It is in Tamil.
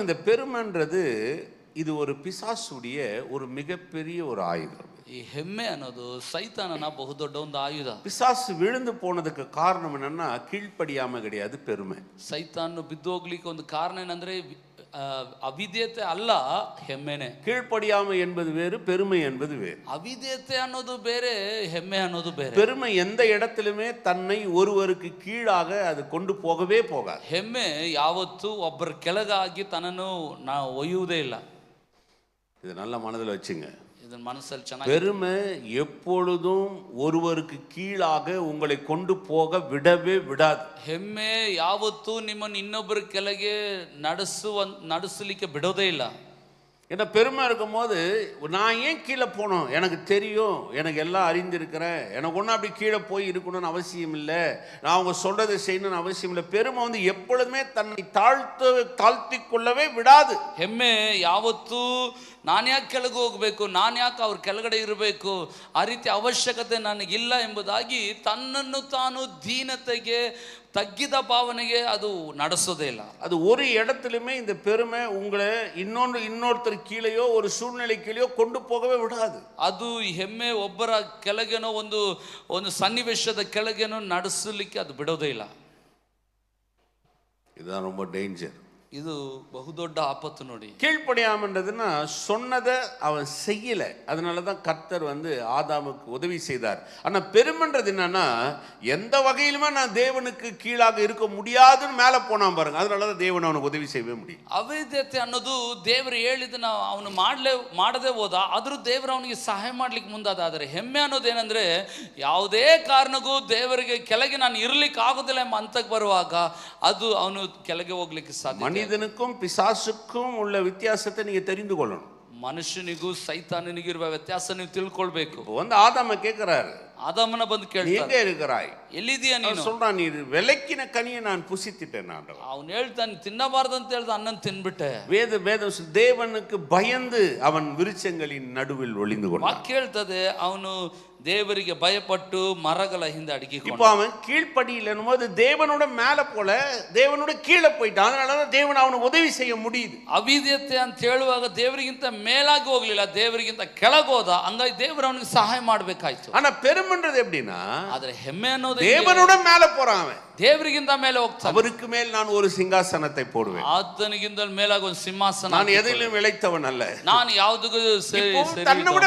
இந்த பெருமைன்றது இது ஒரு பிசாசுடைய ஒரு மிகப்பெரிய ஒரு ஆயுதம். ಈ ಹೆಮ್ಮೆ ಅನ್ನೋದು ಸೈತಾನನ ಬಹುದೊಡ್ಡ ಒಂದು ಆಯುಧ. பிசாசு விழுந்து போனதுக்கு காரணம் என்னன்னா கீழ்ப்படியாம கிடையாது, பெருமை. ಸೈತಾನು ಬಿದ್ದು ಹೋಗ್ಲಿಕ್ಕೆ ಒಂದು ಕಾರಣ ಏನಂದ್ರೆ ಅವಿಧೇಯತೆ ಅಲ್ಲ, ಹೆಮ್ಮೆನೆ. கீழ்ப்படியாம என்பது வேறு, பெருமை என்பது வேறு. ಅವಿಧೇಯತೆ ಅನ್ನೋದು ಬೇರೆ, ಹೆಮ್ಮೆ ಅನ್ನೋದು ಬೇರೆ. பெருமை எந்த இடத்திலுமே தன்னை ஒருவருக்கு கீழாக அது கொண்டு போகவே போகாது. ಹೆಮ್ಮೆ ಯಾವತ್ತೂ ಒಬ್ಬರ ಕೆಳಗಾಗಿ ತನ್ನನ್ನು ಒಯ್ಯುವುದೇ ಇಲ್ಲ. இது நல்ல மனதில் வச்சுங்க. ಇದನ್ನ ಮನಸ್ಸಲ್ಲಿ ಚೆನ್ನಾಗಿ. பெருமை எப்பொழுதும் ஒருவருக்கு கீழாக உங்களை கொண்டு போக விடவே விடாது. ಹೆಮ್ಮೆ ಯಾವತ್ತೂ ನಿಮ್ಮನ್ನು ಇನ್ನೊಬ್ಬರ ಕೆಳಗೆ ನಡೆಸಲಿಕ್ಕೆ ಬಿಡೋದೇ ಇಲ್ಲ. ஏன்னா பெருமை இருக்கும் போது நான் ஏன் கீழே போனோம், எனக்கு தெரியும், எனக்கு எல்லாம் அறிந்திருக்கிறேன், எனக்கு ஒன்றும் அப்படி கீழே போய் இருக்கணும்னு அவசியம் இல்லை, நான் அவங்க சொல்றதை செய்யணும்னு அவசியம் இல்லை. பெருமை வந்து எப்பொழுதுமே தன்னை தாழ்த்தி கொள்ளவே விடாது. ಹೆಮ್ಮೆ ಯಾವತ್ತೂ ನಾನು ಯಾಕೆ ಕೆಳಗೆ ಹೋಗಬೇಕು, ನಾನು ಯಾಕೆ ಅವ್ರ ಕೆಳಗಡೆ ಇರಬೇಕು, ಆ ರೀತಿ ಅವಶ್ಯಕತೆ ನನಗಿಲ್ಲ ಎಂಬುದಾಗಿ ತನ್ನನ್ನು ತಾನು ದೀನತೆಗೆ ತಗ್ಗಿದ ಭಾವನೆಗೆ ಅದು ನಡೆಸೋದೇ ಇಲ್ಲ. அது ஒரு இடத்துலையுமே இந்த பெருமை உங்களை இன்னொருத்தர் கீழேயோ ஒரு சூழ்நிலை கீழேயோ கொண்டு போகவே விடாது. ಅದು ಈ ಹೆಮ್ಮೆ ಒಬ್ಬರ ಕೆಳಗೇನೋ ಒಂದು ಸನ್ನಿವೇಶದ ಕೆಳಗೇನೋ ನಡೆಸಲಿಕ್ಕೆ ಅದು ಬಿಡೋದೇ ಇಲ್ಲ. இதுதான் ரொம்ப டேஞ்சர். இது ಬಹುದೊಡ್ಡ ಆಪತ್ತು ನೋಡಿ. கீழ்ப்படியாமன்றதுன்னா சொன்னதை அவன் செய்யல, அதனாலதான் கர்த்தர் வந்து ஆதாமுக்கு உதவி செய்தார். ஆனா பெருமைன்றது என்னன்னா எந்த வகையிலுமே நான் தேவனுக்கு கீழாக இருக்க முடியாதுன்னு மேல போனான் பாருங்க, அதனாலதான் தேவன் அவனுக்கு உதவி செய்யவே முடியும். ಅವಿಧೇಯತೆ ಅನ್ನೋದು ದೇವರು ಹೇಳಿದನ ಅವನು ಮಾಡದೆ ಹೋದ, ಆದ್ರೂ ದೇವರು ಅವನಿಗೆ ಸಹಾಯ ಮಾಡ್ಲಿಕ್ಕೆ ಮುಂದಾದ. ಆದರೆ ಹೆಮ್ಮೆ ಅನ್ನೋದು ಏನಂದ್ರೆ ಯಾವುದೇ ಕಾರಣಕ್ಕೂ ದೇವರಿಗೆ ಕೆಳಗೆ ನಾನು ಇರ್ಲಿಕ್ಕೆ ಆಗೋದಿಲ್ಲ ಎಂಬ ಹಂತಕ್ಕೆ ಬರುವಾಗ ಅದು ಅವನು ಕೆಳಗೆ ಹೋಗ್ಲಿಕ್ಕೆ ಸಾಧ್ಯ. மனிதனுக்கும் பிசாசுக்கும் உள்ள வித்தியாசத்தை நீங்க தெரிந்து கொள்ளணும். ಮನುಷ್ಯನಿಗೂ ಸೈತಾನನಿಗಿರುವ ವ್ಯತ್ಯಾಸ ನೀವು ತಿಳ್ಕೊಳ್ಬೇಕು. வந்து ஆதாம கேட்கிறாரு, ಆದಾಮನ ಬಂದು ಕೇಳ್ತಾನೆ, எங்க இருக்கிறாய், ಎಲ್ಲಿದೀಯ ನೀನು? சொல்றான், நீ விலக்கின கனியை நான் புசித்திட்டேன். ಅವನು ಹೇಳ್ತಾನೆ, ತಿನ್ನಬಾರ್ದು ಅಂತ ಹೇಳ್ದ ಅನ್ನನ್ ತಿನ್ಬಿಟ್ಟೆ. வேதம் தேவனுக்கு பயந்து அவன் விருட்சங்களின் நடுவில் ஒளிந்து கொண்டான். ವಾಕ್ಯ ಹೇಳ್ತದೆ, ಅವನು ದೇವರಿಗೆ ಭಯಪಟ್ಟು ಮರಗಳ ಹಿಂದೆ ಅಡಗಿಕೊಂಡ. இப்போ அவன் கீழ்ப்படியில் என்னும்போது தேவனோட மேல போல தேவனோட கீழே போயிட்டான், அதனாலதான் தேவன் அவனுக்கு உதவி செய்ய முடியுது. ಅವಿಧೇಯತೆ ಅಂತ ಹೇಳುವಾಗ ದೇವರಿಗಿಂತ ಮೇಲಾಗಿ ಹೋಗ್ಲಿಲ್ಲ, ದೇವರಿಗಿಂತ ಕೆಳಗೋದ, ಹಂಗಾಗಿ ದೇವರು ಅವನಿಗೆ ಸಹಾಯ ಮಾಡ್ಬೇಕಾಯ್ತು. ஆனா பெருமைன்றது எப்படின்னா, ಆದ್ರೆ ಹೆಮ್ಮೆ ಅನ್ನೋದು தேவனோட மேல போறான், அவன் ದೇವರಿಗಿಂತ ಮೇಲೆ ಹೋಗ್ತಾನೆ. அவருக்கு மேல் நான் ஒரு சிங்காசனத்தை போடுவேன், ಆತನಿಗಿಂತ ಮೇಲಾಗಿ ಒಂದು ಸಿಂಹಾಸನ, நான் எதிலும் இளைத்தவன் அல்ல, ನಾನು ಯಾವುದಕ್ಕೂ தன்னை விட